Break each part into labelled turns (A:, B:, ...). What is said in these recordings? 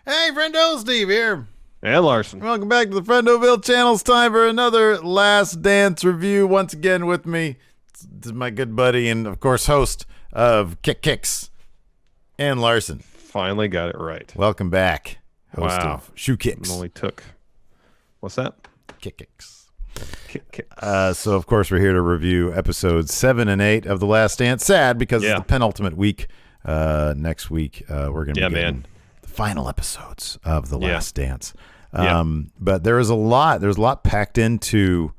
A: Hey, friendo, Steve here.
B: And Larson.
A: Welcome back to the Friendoville channel. It's time for another Last Dance review. Once again with me, this is my good buddy and, of course, host of Kick Kicks, and Larson.
B: Finally got it right.
A: Welcome back, host
B: Wow.
A: of Shoe Kicks.
B: It only took, what's that?
A: Kick Kicks.
B: Kick.
A: So, of course, we're here to review episodes 7 and 8 of The Last Dance. Sad because it's the penultimate week. Next week, we're going to be getting the final episodes of The Last Dance. But there's a lot packed into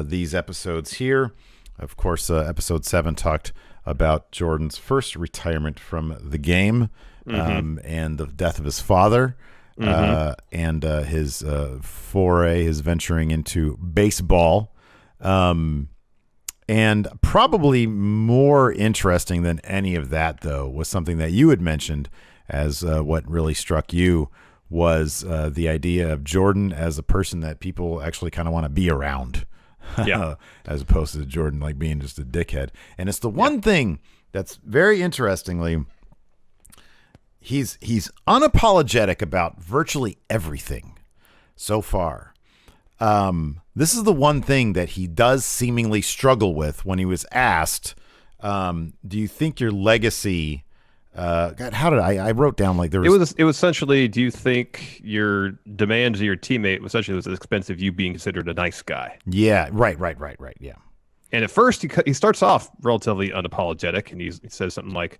A: these episodes here. Of course, episode 7 talked about Jordan's first retirement from the game, and the death of his father, and his foray, his venturing into baseball. And probably more interesting than any of that, though, was something that you had mentioned as what really struck you was the idea of Jordan as a person that people actually kind of want to be around, as opposed to Jordan like being just a dickhead. And it's the one thing that's very interestingly, he's unapologetic about virtually everything so far. This is the one thing that he does seemingly struggle with when he was asked, do you think your legacy... God, how did I wrote down like there was...
B: It was essentially, do you think your demands of your teammate essentially was at the expense of you being considered a nice guy? Yeah,
A: right, yeah.
B: And at first, he starts off relatively unapologetic, and he says something like,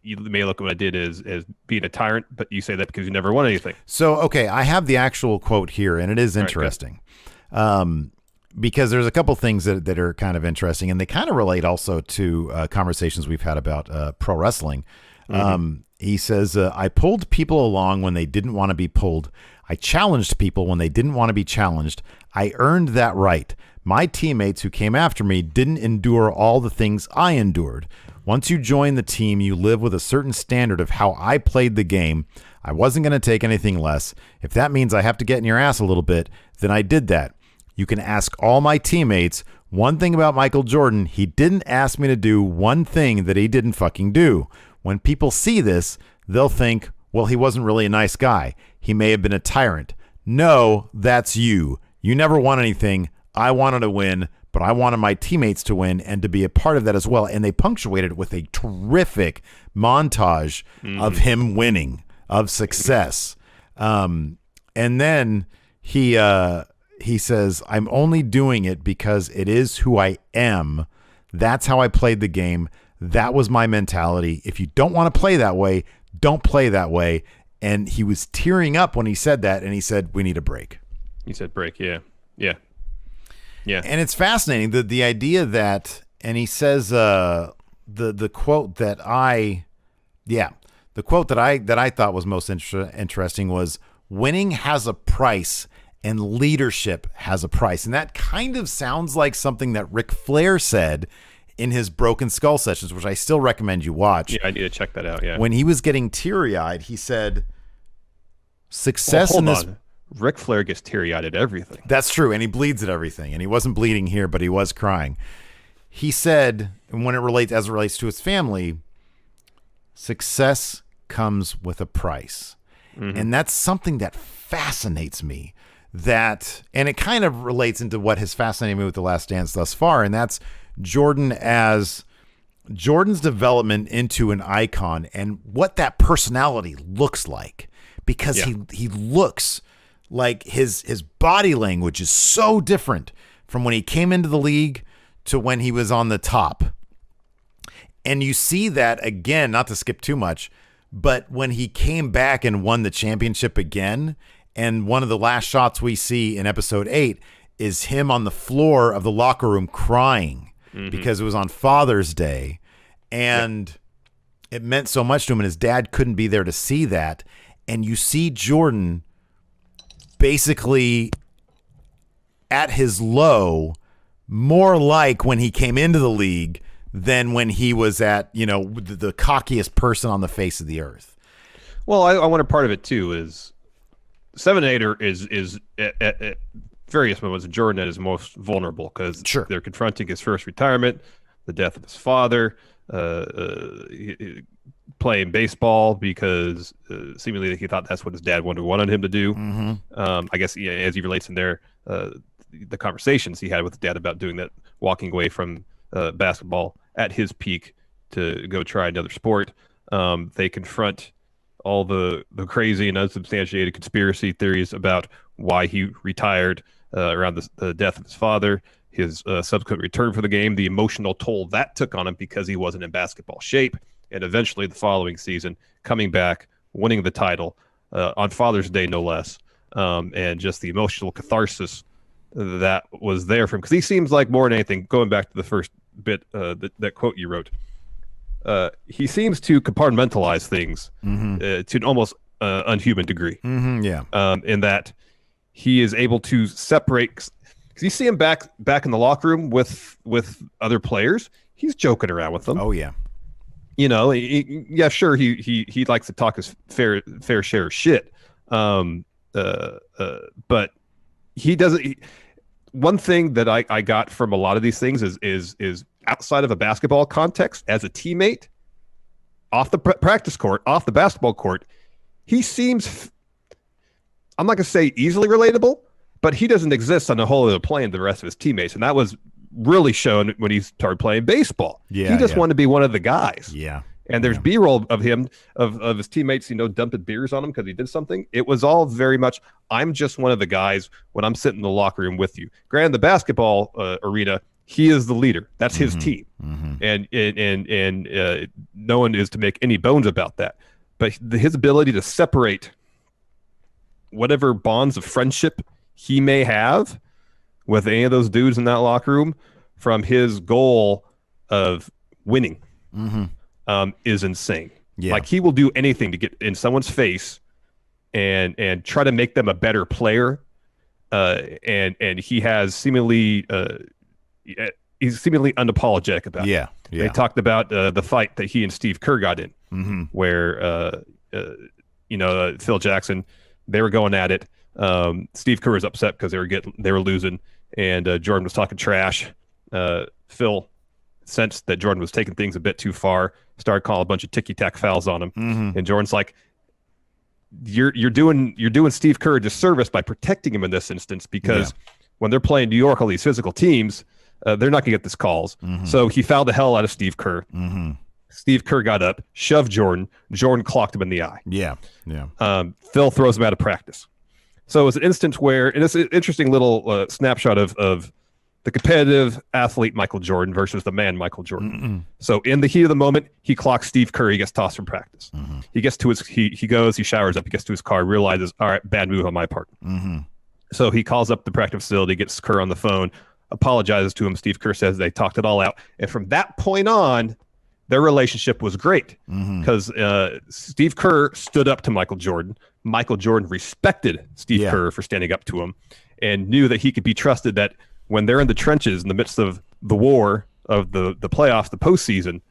B: you may look at what I did as being a tyrant, but you say that because you never won anything.
A: So, okay, I have the actual quote here, and it is interesting. Because there's a couple things that are kind of interesting, and they kind of relate also to conversations we've had about pro wrestling. He says, I pulled people along when they didn't want to be pulled. I challenged people when they didn't want to be challenged. I earned that right. My teammates who came after me didn't endure all the things I endured. Once you join the team, you live with a certain standard of how I played the game. I wasn't going to take anything less. If that means I have to get in your ass a little bit, then I did that. You can ask all my teammates. One thing about Michael Jordan, he didn't ask me to do one thing that he didn't fucking do. When people see this, they'll think, well, he wasn't really a nice guy. He may have been a tyrant. No, that's you. You never won anything. I wanted to win, but I wanted my teammates to win and to be a part of that as well. And they punctuated it with a terrific montage of him winning, of success. And then he says, I'm only doing it because it is who I am. That's how I played the game. That was my mentality. If you don't want to play that way, don't play that way. And he was tearing up when he said that, and he said, we need a break.
B: He said break, yeah.
A: And it's fascinating, the idea that, and he says the quote that I thought was most interesting was, winning has a price and leadership has a price. And that kind of sounds like something that Ric Flair said in his Broken Skull sessions, which I still recommend you watch.
B: Yeah, I need to check that out, yeah.
A: When he was getting teary-eyed, he said, success in this...
B: Ric Flair gets teary-eyed at everything.
A: That's true, and he bleeds at everything. And he wasn't bleeding here, but he was crying. He said, and when as it relates to his family, success comes with a price. And that's something that fascinates me. And it kind of relates into what has fascinated me with The Last Dance thus far, and that's Jordan's development into an icon and what that personality looks like. Because he looks like his body language is so different from when he came into the league to when he was on the top. And you see that again, not to skip too much, but when he came back and won the championship again, and one of the last shots we see in episode 8 is him on the floor of the locker room crying because it was on Father's Day. And it meant so much to him, and his dad couldn't be there to see that. And you see Jordan basically at his low, more like when he came into the league than when he was at, the cockiest person on the face of the earth.
B: Well, I wonder part of it too is 7 and 8 is at various moments Jordan at his most vulnerable because they're confronting his first retirement, the death of his father, playing baseball because seemingly he thought that's what his dad wanted him to do. I guess as he relates in there, the conversations he had with his dad about doing that, walking away from basketball at his peak to go try another sport. They confront all the crazy and unsubstantiated conspiracy theories about why he retired around the death of his father, his subsequent return for the game, the emotional toll that took on him because he wasn't in basketball shape, and eventually the following season coming back, winning the title on Father's Day, no less, and just the emotional catharsis that was there for him. Because he seems like, more than anything, going back to the first bit, that quote you wrote, he seems to compartmentalize things to an almost unhuman degree. In that he is able to separate. Because you see him back in the locker room with other players, he's joking around with them.
A: Oh yeah,
B: yeah, sure. He likes to talk his fair share of shit. But he doesn't. One thing that I got from a lot of these things is outside of a basketball context, as a teammate, off the practice court, off the basketball court, he seems, I'm not going to say easily relatable, but he doesn't exist on a whole other plane than the rest of his teammates. And that was really shown when he started playing baseball.
A: Yeah,
B: he just wanted to be one of the guys.
A: Yeah.
B: And there's B-roll of him, of his teammates, dumping beers on him because he did something. It was all very much, I'm just one of the guys when I'm sitting in the locker room with you. Granted, the basketball arena, he is the leader. That's his team. And no one is to make any bones about that. But his ability to separate whatever bonds of friendship he may have with any of those dudes in that locker room from his goal of winning is insane.
A: Yeah.
B: Like, he will do anything to get in someone's face and try to make them a better player. And he has seemingly he's seemingly unapologetic about it. They talked about the fight that he and Steve Kerr got in, where Phil Jackson, they were going at it. Steve Kerr was upset because they were losing, and Jordan was talking trash. Phil sensed that Jordan was taking things a bit too far, started calling a bunch of ticky-tack fouls on him, and Jordan's like, You're doing Steve Kerr a disservice by protecting him in this instance, because when they're playing New York, all these physical teams, they're not going to get this calls. So he fouled the hell out of Steve Kerr. Steve Kerr got up, shoved Jordan. Jordan clocked him in the eye. Phil throws him out of practice. So it was an instance where, and it's an interesting little snapshot of the competitive athlete Michael Jordan versus the man Michael Jordan. So in the heat of the moment, he clocks Steve Kerr. He gets tossed from practice. He gets to he showers up, he gets to his car, realizes, all right, bad move on my part. So he calls up the practice facility, gets Kerr on the phone, apologizes to him. Steve Kerr says they talked it all out. And from that point on, their relationship was great, because Steve Kerr stood up to Michael Jordan. Michael Jordan respected Steve Kerr for standing up to him, and knew that he could be trusted, that when they're in the trenches in the midst of the war of the playoffs, the postseason,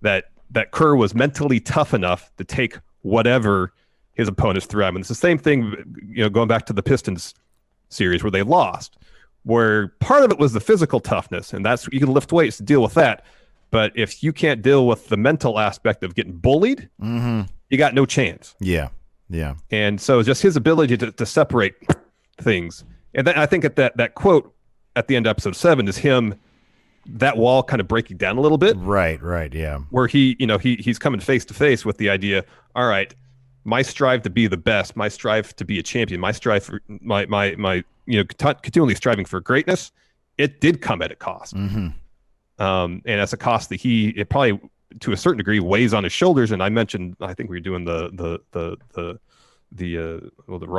B: that Kerr was mentally tough enough to take whatever his opponents threw at him. And it's the same thing, going back to the Pistons series where they lost, where part of it was the physical toughness, and that's, you can lift weights to deal with that. But if you can't deal with the mental aspect of getting bullied, you got no chance. And so just his ability to separate things. And then I think that quote at the end of episode 7 is him, that wall kind of breaking down a little bit.
A: Right.
B: Where he's coming face to face with the idea, all right, my strive to be the best, my strive to be a champion, my strive for my continually striving for greatness, it did come at a cost. And that's a cost that it probably to a certain degree weighs on his shoulders. And I mentioned, I think we were doing the Raw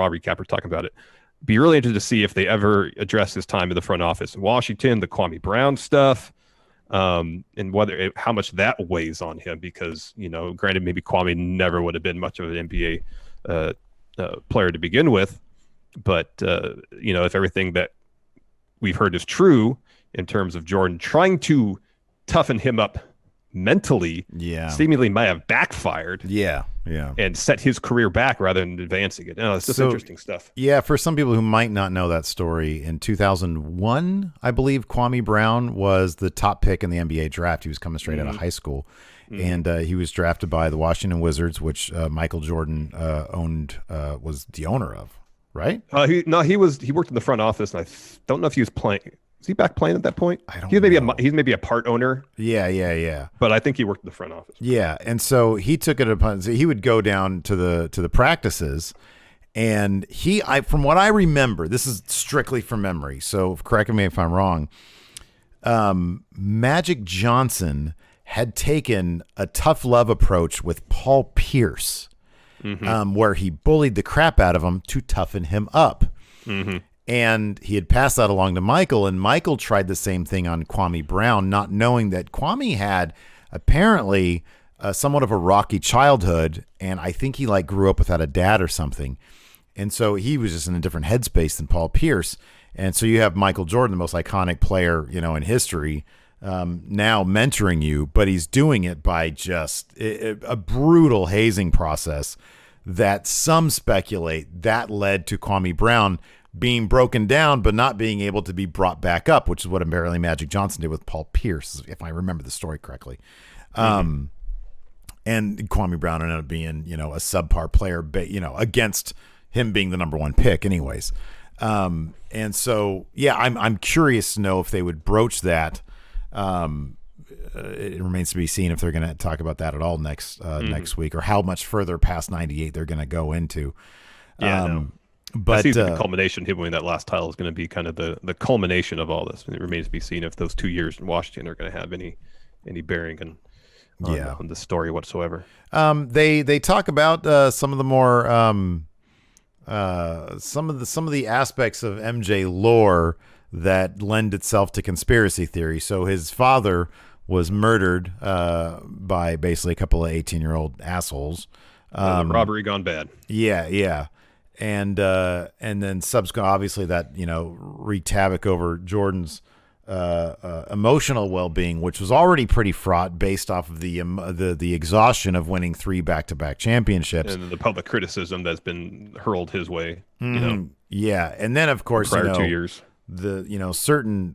B: recap, we're talking about it. Be really interested to see if they ever address his time in the front office in Washington, the Kwame Brown stuff, and how much that weighs on him, because, granted, maybe Kwame never would have been much of an NBA player to begin with, but if everything that we've heard is true in terms of Jordan trying to toughen him up mentally, seemingly might have backfired. and set his career back rather than advancing it. It's just interesting stuff.
A: Yeah, for some people who might not know that story, in 2001, I believe Kwame Brown was the top pick in the NBA draft. He was coming straight out of high school, and he was drafted by the Washington Wizards, which Michael Jordan was the owner of, right?
B: He worked in the front office, and I don't know if he was playing. Is he back playing at that point?
A: I don't
B: know. He's maybe a part owner.
A: Yeah.
B: But I think he worked in the front office.
A: Yeah, and so he took it upon. So he would go down to the practices, and from what I remember, this is strictly from memory. So correct me if I'm wrong. Magic Johnson had taken a tough love approach with Paul Pierce, where he bullied the crap out of him to toughen him up. Mm-hmm. And he had passed that along to Michael, and Michael tried the same thing on Kwame Brown, not knowing that Kwame had apparently somewhat of a rocky childhood, and I think he grew up without a dad or something. And so he was just in a different headspace than Paul Pierce. And so you have Michael Jordan, the most iconic player, in history, now mentoring you, but he's doing it by just a brutal hazing process that some speculate that led to Kwame Brown being broken down, but not being able to be brought back up, which is what apparently Magic Johnson did with Paul Pierce, if I remember the story correctly. And Kwame Brown ended up being, a subpar player, against him being the number one pick anyways. And so, yeah, I'm curious to know if they would broach that. It remains to be seen if they're going to talk about that at all next week, or how much further past 98 they're going to go into. But
B: the culmination, him winning that last title, is going to be kind of the culmination of all this. And it remains to be seen if those 2 years in Washington are going to have any bearing on the story whatsoever.
A: They talk about some of the more some of the aspects of MJ lore that lend itself to conspiracy theory. So his father was murdered by basically a couple of 18-year-old assholes.
B: Robbery gone bad.
A: Yeah. And then subsequent, obviously, that wreaked havoc over Jordan's emotional well-being, which was already pretty fraught based off of the exhaustion of winning 3 back-to-back championships
B: and the public criticism that's been hurled his way.
A: Yeah, and then of course,
B: prior 2 years,
A: the certain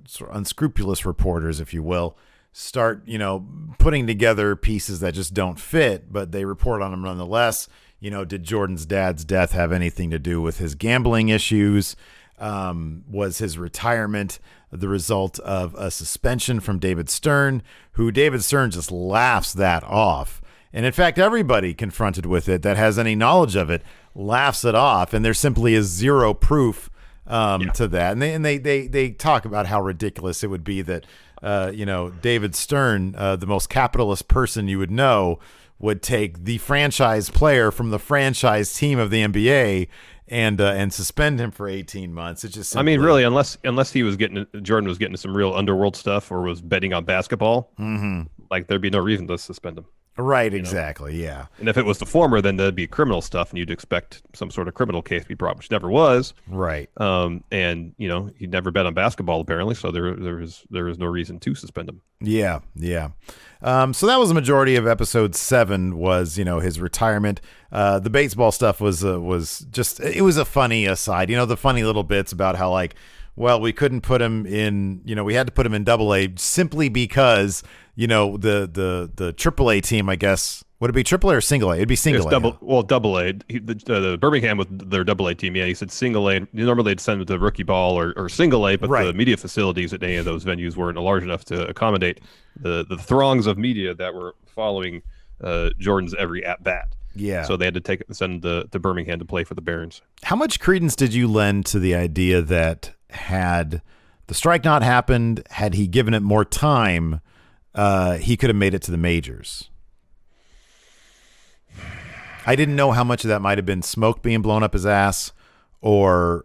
A: sort of unscrupulous reporters, if you will, start putting together pieces that just don't fit, but they report on them nonetheless. Did Jordan's dad's death have anything to do with his gambling issues? Was his retirement the result of a suspension from David Stern, who David Stern just laughs that off? And in fact, everybody confronted with it that has any knowledge of it laughs it off. And there simply is zero proof to that. And they talk about how ridiculous it would be that, David Stern, the most capitalist person you would know, would take the franchise player from the franchise team of the NBA and suspend him for 18 months. It's just simply,
B: really, unless Jordan was getting some real underworld stuff or was betting on basketball, there'd be no reason to suspend him.
A: Right, exactly, yeah.
B: And if it was the former, then there'd be criminal stuff, and you'd expect some sort of criminal case to be brought, which never was.
A: Right.
B: And he'd never bet on basketball apparently, so there is no reason to suspend him.
A: Yeah. So that was the majority of episode 7 was his retirement. The baseball stuff was just, it was a funny aside. The funny little bits about how we couldn't put him in, we had to put him in Double-A simply because the Triple-A team, I guess. Would it be Triple-A or Single-A? It'd be Single-A.
B: Double-A. The Birmingham with their Double-A team, he said Single-A. Normally they'd send it to rookie ball or Single-A, but the media facilities at any of those venues weren't large enough to accommodate the throngs of media that were following Jordan's every at-bat.
A: Yeah.
B: So they had to send to Birmingham to play for the Barons.
A: How much credence did you lend to the idea that had the strike not happened, had he given it more time, he could have made it to the majors? I didn't know how much of that might have been smoke being blown up his ass, or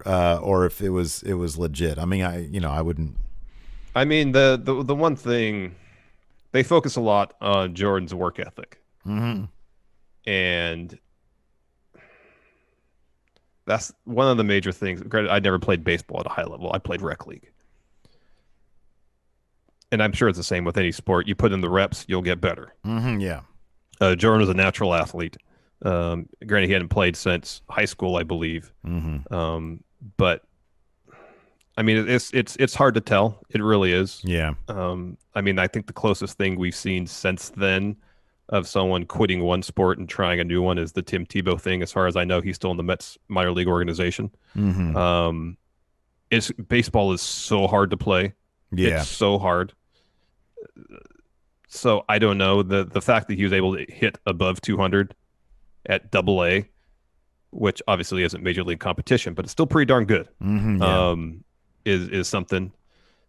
A: if it was legit. I mean, I wouldn't.
B: I mean, the one thing, they focus a lot on Jordan's work ethic, and that's one of the major things. Granted, I never played baseball at a high level. I played rec league, and I'm sure it's the same with any sport. You put in the reps, you'll get better.
A: Yeah.
B: Jordan was a natural athlete. Granted, he hadn't played since high school, I believe. But I mean, it's hard to tell. It really is.
A: Yeah.
B: I mean, I think the closest thing we've seen since then of someone quitting one sport and trying a new one is the Tim Tebow thing. As far as I know, he's still in the Mets minor league organization. Baseball is so hard to play.
A: Yeah.
B: It's so hard. So I don't know. The fact that he was able to hit above 200 at Double-A, which obviously isn't major league competition, but it's still pretty darn good. Is something.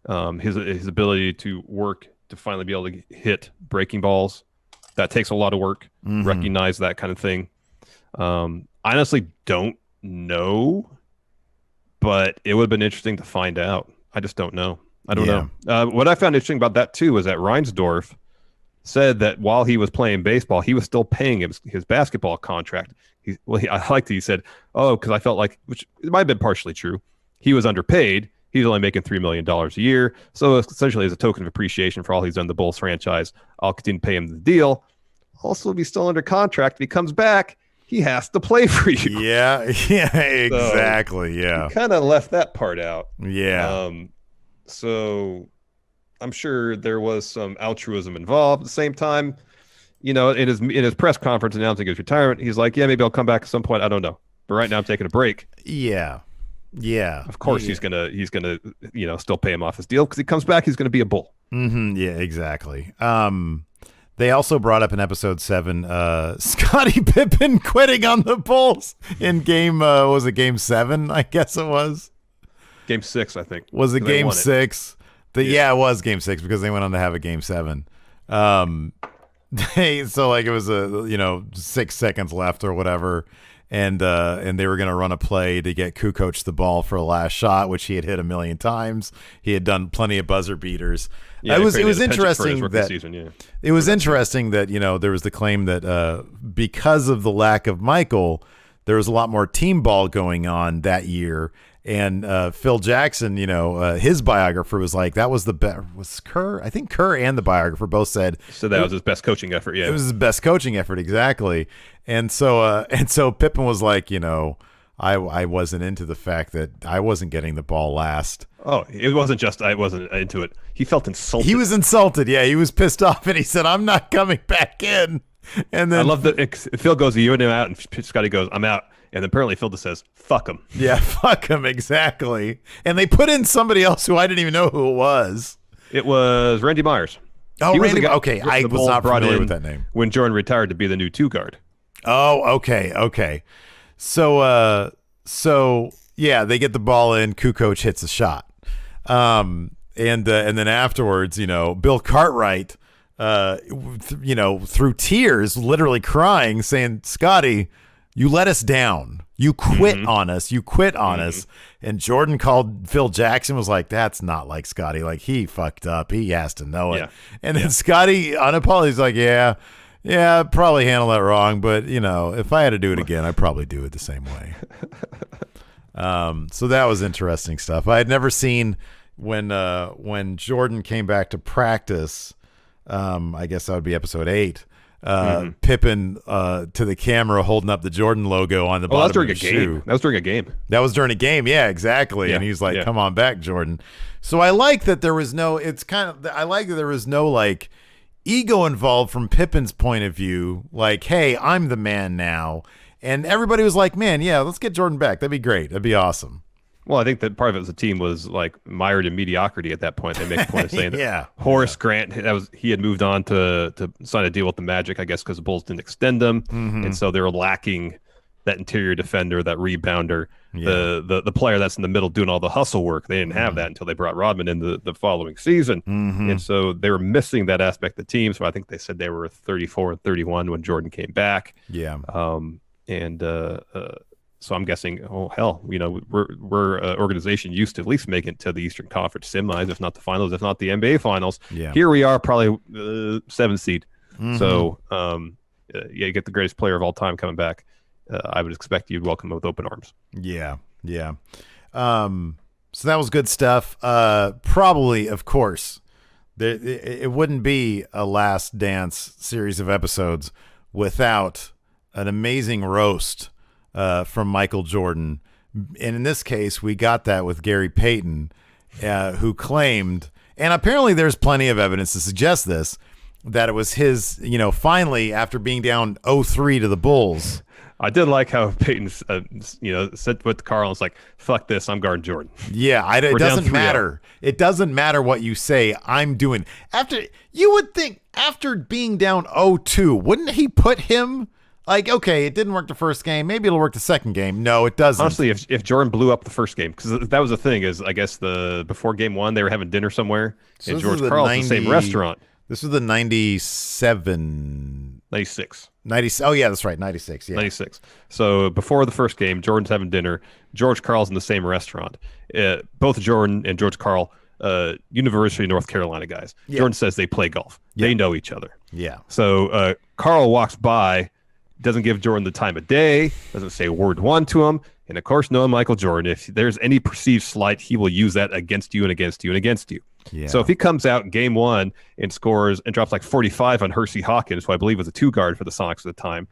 B: His ability to work to finally be able to hit breaking balls, that takes a lot of work. Recognize that kind of thing. I honestly don't know, but it would have been interesting to find out. I just don't know. I don't know. What I found interesting about that too was that Reinsdorf said that while he was playing baseball, he was still paying his basketball contract. I liked that he said, "Oh, because I felt like," which it might have been partially true, he was underpaid. He's only making $3 million a year. So essentially, as a token of appreciation for all he's done the Bulls franchise, I'll continue to pay him the deal. Also, if he's still under contract, if he comes back, he has to play for you.
A: Yeah, exactly. So
B: he kind of left that part out.
A: Yeah.
B: So I'm sure there was some altruism involved. At the same time, in his press conference announcing his retirement, he's like, "Yeah, maybe I'll come back at some point. I don't know, but right now I'm taking a break."
A: Yeah.
B: Of course, he's gonna still pay him off his deal because he comes back, he's gonna be a Bull.
A: Yeah, exactly. They also brought up in episode 7, Scottie Pippen quitting on the Bulls in game. Was it game 7? I guess it was.
B: Game 6, I think.
A: Was it game 6? It was game 6 because they went on to have a game 7. So it was 6 seconds left or whatever. And they were going to run a play to get Kukoc the ball for a last shot, which he had hit 1 million times. He had done plenty of buzzer beaters. It was interesting that it was interesting that there was the claim that because of the lack of Michael, there was a lot more team ball going on that year. And Phil Jackson, his biographer was like, that was the best. Was Kerr? I think Kerr and the biographer both said.
B: So that was his best coaching effort. Yeah,
A: it was his best coaching effort, exactly. And so Pippen was like, I wasn't into the fact that I wasn't getting the ball last.
B: Oh, it wasn't just I wasn't into it. He felt insulted.
A: He was insulted. Yeah, he was pissed off, and he said, "I'm not coming back in." And then
B: I love that Phil goes, "You and him out," and Scotty goes, "I'm out." And apparently Phil just says, "Fuck him."
A: Yeah, fuck him, exactly. And they put in somebody else who I didn't even know who it was.
B: It was Randy Myers.
A: Oh, Randy. Okay, I was not familiar with that name.
B: When Jordan retired to be the new 2 guard.
A: Oh, okay. So yeah, they get the ball in. Kukoc hits a shot. And then afterwards, Bill Cartwright, through tears, literally crying, saying, "Scotty, you let us down. You quit on us. You quit on us." And Jordan called Phil Jackson, was like, "That's not like Scotty. Like, he fucked up. He has to know it." And then Scotty, unapologetic, he's like, yeah, probably handled that wrong. But, if I had to do it again, I'd probably do it the same way. So that was interesting stuff. I had never seen when Jordan came back to practice, I guess that would be episode 8. Pippen to the camera holding up the Jordan logo on the bottom of his shoe.
B: That was during a game.
A: That was during a game. Yeah, exactly. Yeah. And he's like, "Come on back, Jordan." So I like that there was no. I like that there was no like ego involved from Pippen's point of view. Like, "Hey, I'm the man now," and everybody was like, "Man, yeah, let's get Jordan back. That'd be great. That'd be awesome."
B: Well, I think that part of it was the team was like mired in mediocrity at that point. They make a point of saying that Horace Grant, he had moved on to sign a deal with the Magic, I guess, because the Bulls didn't extend him, and so they were lacking that interior defender, that rebounder, the player that's in the middle doing all the hustle work. They didn't have that until they brought Rodman in the following season, and so they were missing that aspect of the tean. So I think they said they were 34 and 31 when Jordan came back. So I'm guessing, oh hell, we're an organization used to at least make it to the Eastern Conference semis, if not the finals, if not the NBA finals. Here we are, probably 7th seed. So you get the greatest player of all time coming back. I would expect you'd welcome him with open arms.
A: Yeah. So that was good stuff. Probably, of course, it wouldn't be a Last Dance series of episodes without an amazing roast from Michael Jordan. And in this case, we got that with Gary Payton, who claimed, and apparently there's plenty of evidence to suggest this, that it was his, finally, after being down 0-3 to the Bulls.
B: I did like how Payton, said with Carl, it's like, fuck this, I'm guarding Jordan.
A: Yeah, it doesn't matter. It doesn't matter what you say, I'm doing. You would think after being down 0-2, wouldn't he put him, like, okay, it didn't work the first game, maybe it'll work the second game. No, it doesn't.
B: Honestly, if Jordan blew up the first game, because that was the thing, is I guess before game one, they were having dinner somewhere, so and George Karl's in the same restaurant.
A: This was the 96. Oh, yeah, that's right. 96. Yeah.
B: 96. So before the first game, Jordan's having dinner. George Karl's in the same restaurant. Both Jordan and George Karl, University of North Carolina guys. Yeah. Jordan says they play golf. Yeah. They know each other.
A: Yeah.
B: So Karl walks by, doesn't give Jordan the time of day, doesn't say word one to him. And of course, knowing Michael Jordan, if there's any perceived slight, he will use that against you and against you and against you. Yeah. So if he comes out game one and scores and drops like 45 on Hersey Hawkins, who I believe was a 2-guard for the Sonics at the time,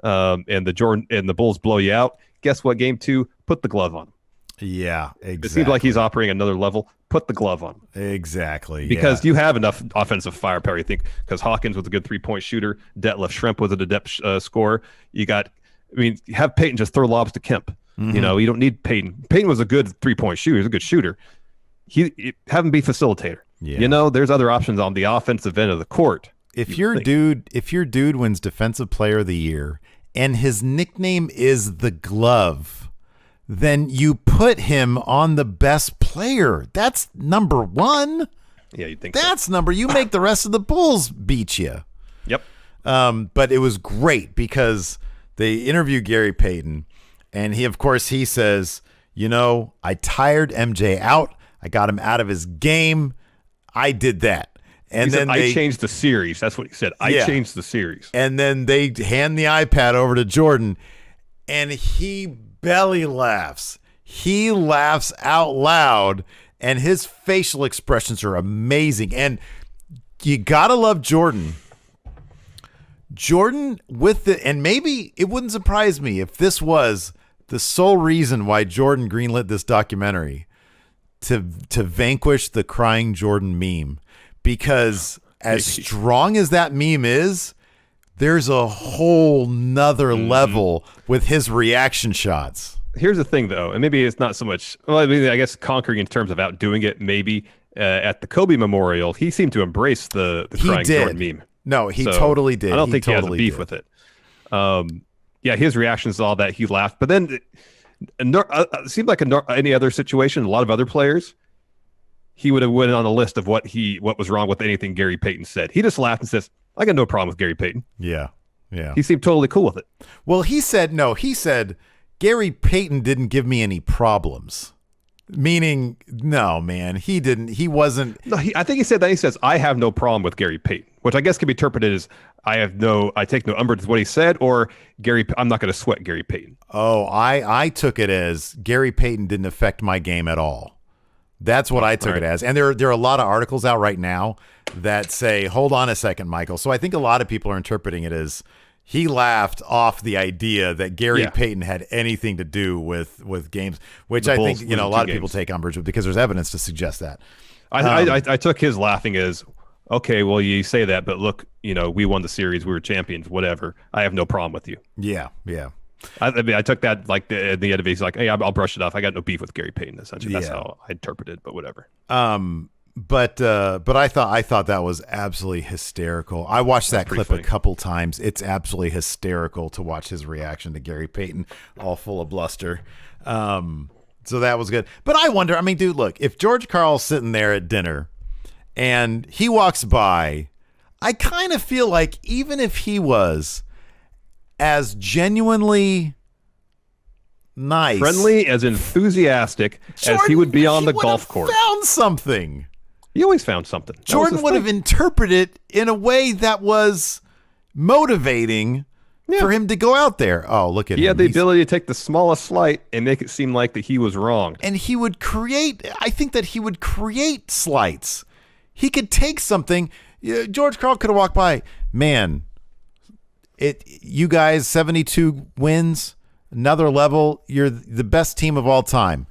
B: and the Bulls blow you out, guess what? Game two, put the glove on him.
A: Yeah, exactly.
B: It seems like he's operating another level. Put the glove on him.
A: Exactly.
B: Because you have enough offensive firepower, you think, because Hawkins was a good 3-point shooter, Detlef Schrempf was an adept scorer. You have Payton just throw lobs to Kemp. Mm-hmm. You don't need Payton. Payton was a good 3-point shooter. He's a good shooter. Have him be facilitator. Yeah. There's other options on the offensive end of the court.
A: If your dude wins Defensive Player of the Year and his nickname is the Glove, then you put him on the best player. That's number one.
B: Yeah, you think
A: that's so. You make the rest of the Bulls beat you.
B: Yep.
A: But it was great because they interview Gary Payton, and he says, I tired MJ out. I got him out of his game. I did that. And then
B: I changed the series. That's what he said. I changed the series.
A: And then they hand the iPad over to Jordan, and he belly laughs. He laughs out loud, and his facial expressions are amazing. And you got to love Jordan. Jordan and maybe it wouldn't surprise me if this was the sole reason why Jordan greenlit this documentary, to vanquish the crying Jordan meme, because as strong as that meme is, there's a whole nother level with his reaction shots.
B: Here's the thing, though, and maybe it's not so much. Well, I guess conquering in terms of outdoing it. Maybe at the Kobe Memorial, he seemed to embrace the crying Jordan meme.
A: No, he totally did.
B: I don't think he has a beef with it. His reactions to all that, he laughed, but then. It seemed like any other situation, a lot of other players, he would have went on the list of what was wrong with anything Gary Payton said. He just laughed and says, I got no problem with Gary Payton.
A: Yeah.
B: He seemed totally cool with it.
A: Well, he said Gary Payton didn't give me any problems. Meaning, no, man, he didn't. He wasn't.
B: No, I think he said that. He says, I have no problem with Gary Payton, which I guess can be interpreted as I take no umbrage with what he said, or I'm not going to sweat Gary Payton.
A: Oh, I took it as Gary Payton didn't affect my game at all. That's what I took it as. And there are a lot of articles out right now that say, hold on a second, Michael. So I think a lot of people are interpreting it as he laughed off the idea that Gary Payton had anything to do with games, which I think a lot of people take umbrage with because there's evidence to suggest that.
B: I took his laughing as, okay, well, you say that, but look, we won the series, we were champions, whatever. I have no problem with you.
A: Yeah.
B: I took that like the end of it. He's like, hey, I'll brush it off. I got no beef with Gary Payton. Essentially, that's how I interpreted it, but whatever.
A: But I thought that was absolutely hysterical. I watched that clip a couple times. It's absolutely hysterical to watch his reaction to Gary Payton, all full of bluster. So that was good. But I wonder, dude, look, if George Karl's sitting there at dinner and he walks by, I kind of feel like even if he was as genuinely nice,
B: friendly, as enthusiastic Jordan, as he would be on the golf course,
A: found something.
B: He always found something.
A: Jordan would have interpreted it in a way that was motivating for him to go out there. Oh, look at him.
B: He had the ability to take the smallest slight and make it seem like that he was wrong.
A: And he would create slights. He could take something. George Karl could have walked by. Man, You guys, 72 wins, another level. You're the best team of all time.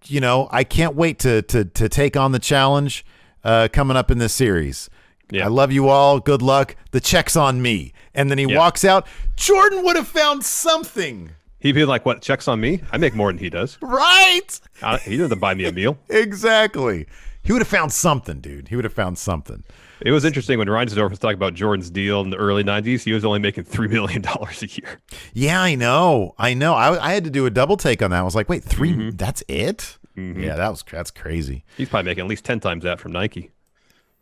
A: I can't wait to take on the challenge coming up in this series. Yeah. I love you all. Good luck. The check's on me. And then he walks out. Jordan would have found something.
B: He'd be like, what, check's on me? I make more than he does.
A: Right.
B: He doesn't buy me a meal.
A: Exactly. He would have found something, dude. He would have found something.
B: It was interesting when Reinsdorf was talking about Jordan's deal in the early 90s. He was only making $3 million a year.
A: Yeah, I know. I had to do a double take on that. I was like, wait, three? That's it? Mm-hmm. Yeah, that's crazy.
B: He's probably making at least 10 times that from Nike.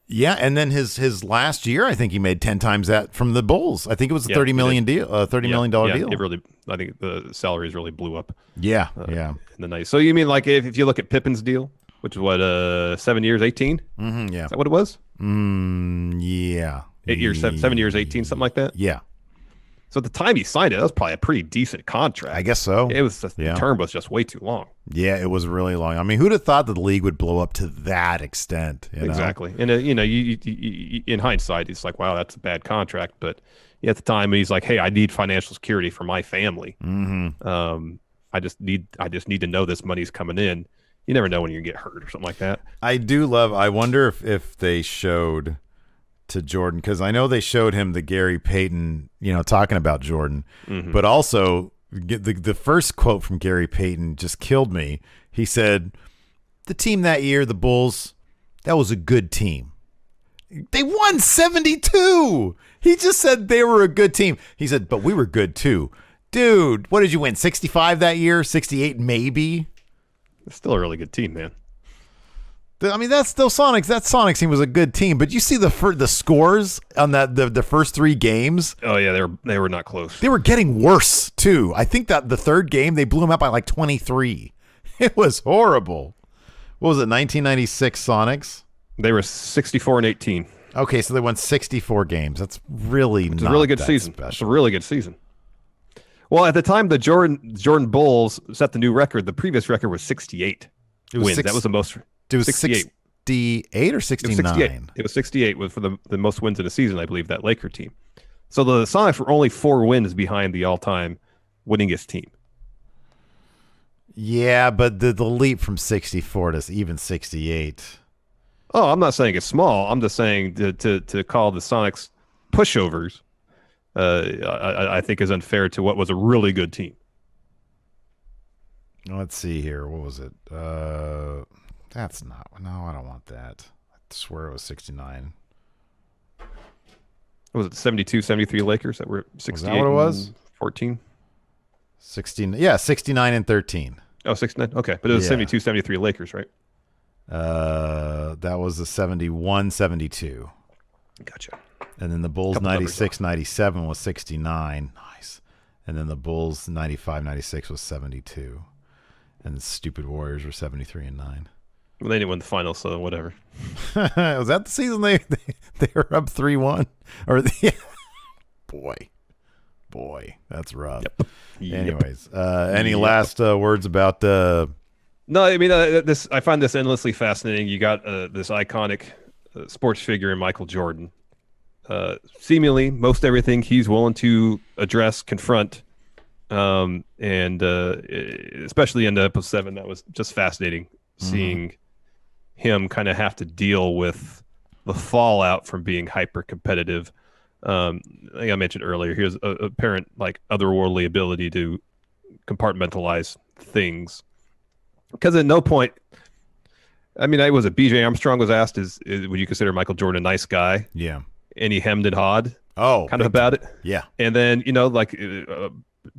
A: Yeah, and then his last year, I think he made 10 times that from the Bulls. I think it was a $30 million deal.
B: It really, I think the salaries really blew up.
A: Yeah.
B: In the 90s. So you mean like if you look at Pippen's deal, which is what 7 years, 18?
A: Mm-hmm, yeah.
B: Is that what it was?
A: Yeah.
B: 8 years, 7 years, 18, something like that.
A: Yeah.
B: So at the time he signed it, that was probably a pretty decent contract.
A: I guess so.
B: It was just, the term was just way too long.
A: Yeah, it was really long. I mean, who'd have thought that the league would blow up to that extent?
B: Exactly. And you in hindsight, it's like, wow, that's a bad contract. But at the time, he's like, hey, I need financial security for my family.
A: Mm-hmm.
B: I just need to know this money's coming in. You never know when you get hurt or something like that.
A: I wonder if they showed to Jordan, because I know they showed him the Gary Payton, talking about Jordan, but also the first quote from Gary Payton just killed me. He said, the team that year, the Bulls, that was a good team. They won 72. He just said they were a good team. He said, but we were good too. Dude, what did you win? 65 that year? 68 maybe?
B: It's still a really good team, man.
A: I mean, that's still Sonics. That Sonics team was a good team, but you see the scores on the first three games.
B: Oh yeah, they were not close.
A: They were getting worse too. I think that the third game they blew them out by like 23. It was horrible. What was it? 1996 Sonics.
B: They were 64 and 18.
A: Okay, so they won 64 games. That's really
B: it's a really good season.
A: Special.
B: It's a really good season. Well, at the time the Jordan Bulls set the new record. The previous record was 68 wins. That was the most.
A: It was 68 or 69?
B: It was 68 for the most wins in a season, I believe, that Laker team. So the Sonics were only 4 wins behind the all-time winningest team.
A: Yeah, but the leap from 64 to even 68.
B: Oh, I'm not saying it's small. I'm just saying to call the Sonics pushovers, I think is unfair to what was a really good team.
A: Let's see here. What was it? That's not. No, I don't want that. I swear it was 69.
B: Was it 72, 73 Lakers that were 68?
A: Was that what it was?
B: 14?
A: 16. Yeah, 69 and 13.
B: Oh, 69. Okay, but it was 72, 73 Lakers, right?
A: That was the 71, 72.
B: Gotcha.
A: And then the Bulls 96, 97 was 69. Nice. And then the Bulls 95, 96 was 72. And the stupid Warriors were 73 and 9.
B: Well, they didn't win the finals, so whatever.
A: Was that the season they were up 3-1? Or boy, that's rough.
B: Yep.
A: Anyways, any last words about?
B: No, I mean this. I find this endlessly fascinating. You got this iconic sports figure in Michael Jordan. Seemingly, most everything he's willing to address, confront, and especially in episode 7, that was just fascinating seeing him kind of have to deal with the fallout from being hyper competitive. I think I mentioned earlier, he has a apparent like otherworldly ability to compartmentalize things. Because at no point, I mean, was it B.J. Armstrong was asked, would you consider Michael Jordan a nice guy?
A: Yeah.
B: And he hemmed and hawed.
A: Oh,
B: kind of about it.
A: Yeah.
B: And then, like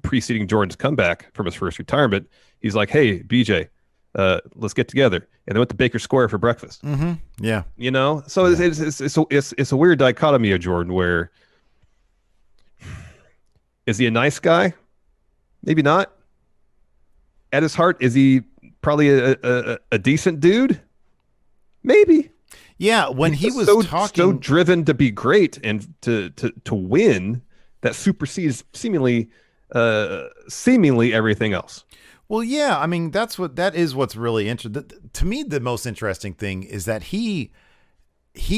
B: preceding Jordan's comeback from his first retirement, he's like, hey, B.J., let's get together. And they went to Baker Square for breakfast.
A: Mm-hmm. Yeah.
B: So it's a weird dichotomy of Jordan where is he a nice guy? Maybe not. At his heart, is he probably a decent dude? Maybe.
A: Yeah, when he was
B: so driven to be great and to win that supersedes seemingly everything else.
A: Well, yeah, I mean that is what's really interesting. To me, the most interesting thing is that he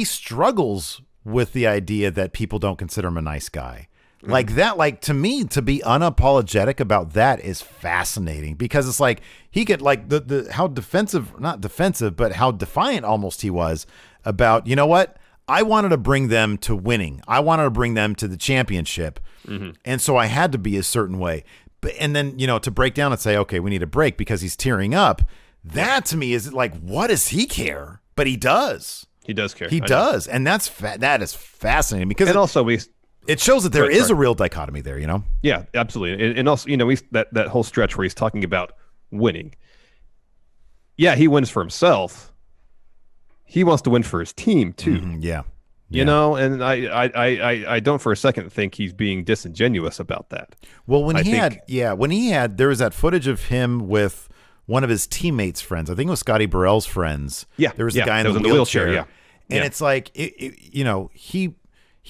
A: struggles with the idea that people don't consider him a nice guy. Like that, like to me, to be unapologetic about that is fascinating because it's like he could like the how defensive, not defensive, but how defiant almost he was about, you know what? I wanted to bring them to winning. I wanted to bring them to the championship. And so I had to be a certain way. But and then, you know, to break down and say, okay, we need a break because he's tearing up. That to me is like, what does he care? But he does.
B: He does care.
A: He does. And that is fascinating because it shows that there is a real dichotomy there, you know?
B: Yeah, absolutely. And also, you know, that whole stretch where he's talking about winning. Yeah, he wins for himself. He wants to win for his team too.
A: Yeah.
B: You know, and I don't for a second think he's being disingenuous about that.
A: Well, when he had, there was that footage of him with one of his teammates' friends. I think it was Scotty Burrell's friends.
B: Yeah.
A: There was the guy in the wheelchair.
B: Yeah.
A: And it's like, you know, he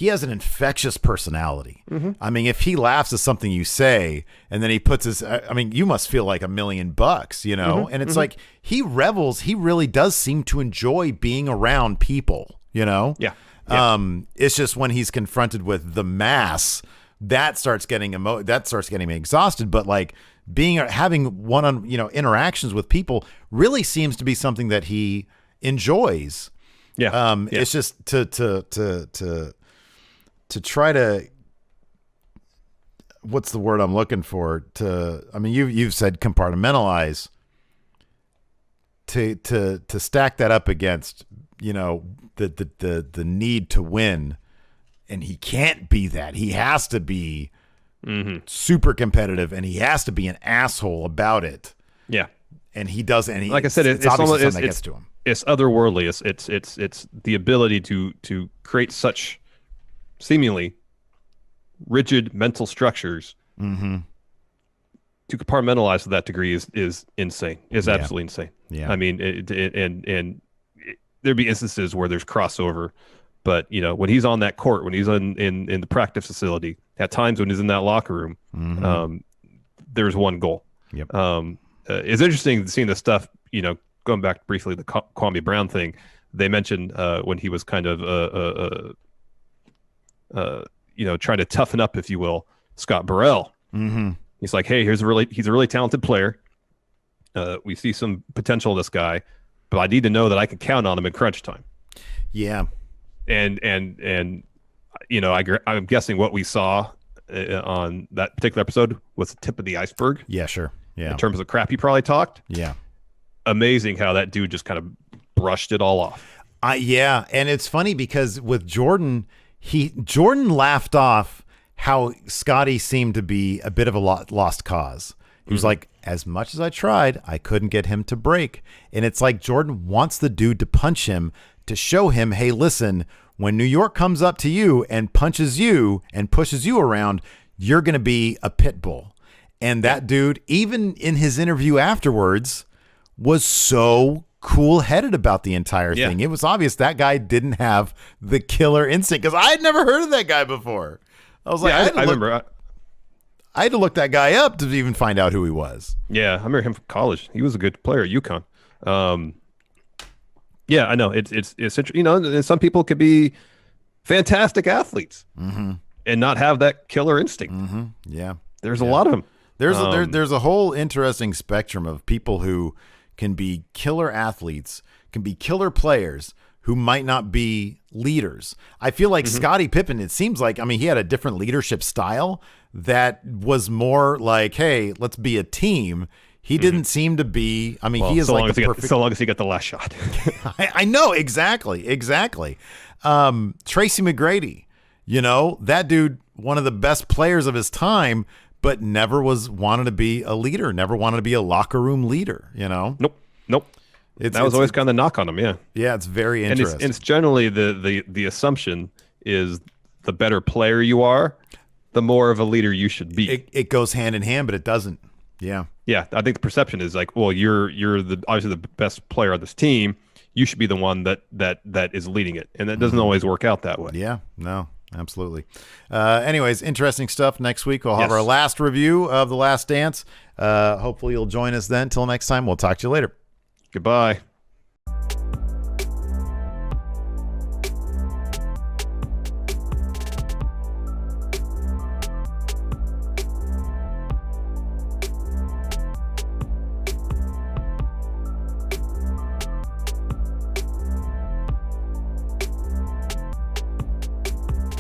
A: has an infectious personality. I mean, if he laughs at something you say and then he puts his, I mean, you must feel like $1 million, you know? And it's like, he revels. He really does seem to enjoy being around people, you know?
B: Yeah.
A: It's just when he's confronted with the mass, that starts getting me exhausted. But like having interactions with people really seems to be something that he enjoys.
B: Yeah.
A: It's just to try to, what's the word I'm looking for? I mean, you've said compartmentalize. To stack that up against, you know, the need to win, and he can't be that. He has to be super competitive, and he has to be an asshole about it.
B: Yeah,
A: and he doesn't. And
B: like I said, it's
A: obviously something that gets to him.
B: It's otherworldly. It's the ability to create such seemingly rigid mental structures. To compartmentalize to that degree is insane. Is absolutely insane.
A: Yeah,
B: I mean, and there'd be instances where there's crossover, but you know, when he's on that court, when he's in the practice facility, at times when he's in that locker room, there's one goal.
A: Yep.
B: It's interesting seeing the stuff. You know, going back briefly the Kwame Brown thing. They mentioned when he was kind of you know, trying to toughen up, if you will, Scott Burrell. He's like, hey, he's a really talented player. We see some potential in this guy, but I need to know that I can count on him in crunch time. Yeah. And you know, I'm guessing what we saw on that particular episode was the tip of the iceberg.
A: Yeah, sure. Yeah.
B: In terms of crap he probably talked.
A: Yeah.
B: Amazing how that dude just kind of brushed it all off.
A: Yeah. And it's funny because with Jordan, Jordan laughed off how Scotty seemed to be a bit of a lost cause. He was like, as much as I tried, I couldn't get him to break. And it's like Jordan wants the dude to punch him to show him, hey, listen, when New York comes up to you and punches you and pushes you around, you're going to be a pit bull. And that dude, even in his interview afterwards, was so cool-headed about the entire thing. It was obvious that guy didn't have the killer instinct because I had never heard of that guy before. I was like, I remember. I had to look that guy up to even find out who he was.
B: Yeah, I remember him from college. He was a good player at UConn. Yeah, I know. It's you know, and some people could be fantastic athletes and not have that killer instinct.
A: Yeah,
B: there's a lot of them.
A: There's a whole interesting spectrum of people who can be killer athletes, can be killer players, who might not be leaders. I feel like Scottie Pippen, it seems like, I mean, he had a different leadership style that was more like, hey, let's be a team. He didn't seem to be, I mean, he is like the perfect.
B: So long as he got the last shot.
A: I know, exactly. Tracy McGrady, you know, that dude, one of the best players of his time, but never wanted to be a leader, never wanted to be a locker room leader, you know?
B: Nope. That was always kind of the knock on him, yeah.
A: Yeah, it's very interesting.
B: And it's generally the assumption is the better player you are, the more of a leader you should be.
A: It goes hand in hand, but it doesn't. Yeah.
B: Yeah, I think the perception is like, well, you're obviously the best player on this team. You should be the one that is leading it, and that doesn't always work out that way.
A: Yeah, no, absolutely. Anyways, interesting stuff. Next week we'll have our last review of The Last Dance. Hopefully you'll join us then. Till next time, we'll talk to you later.
B: Goodbye.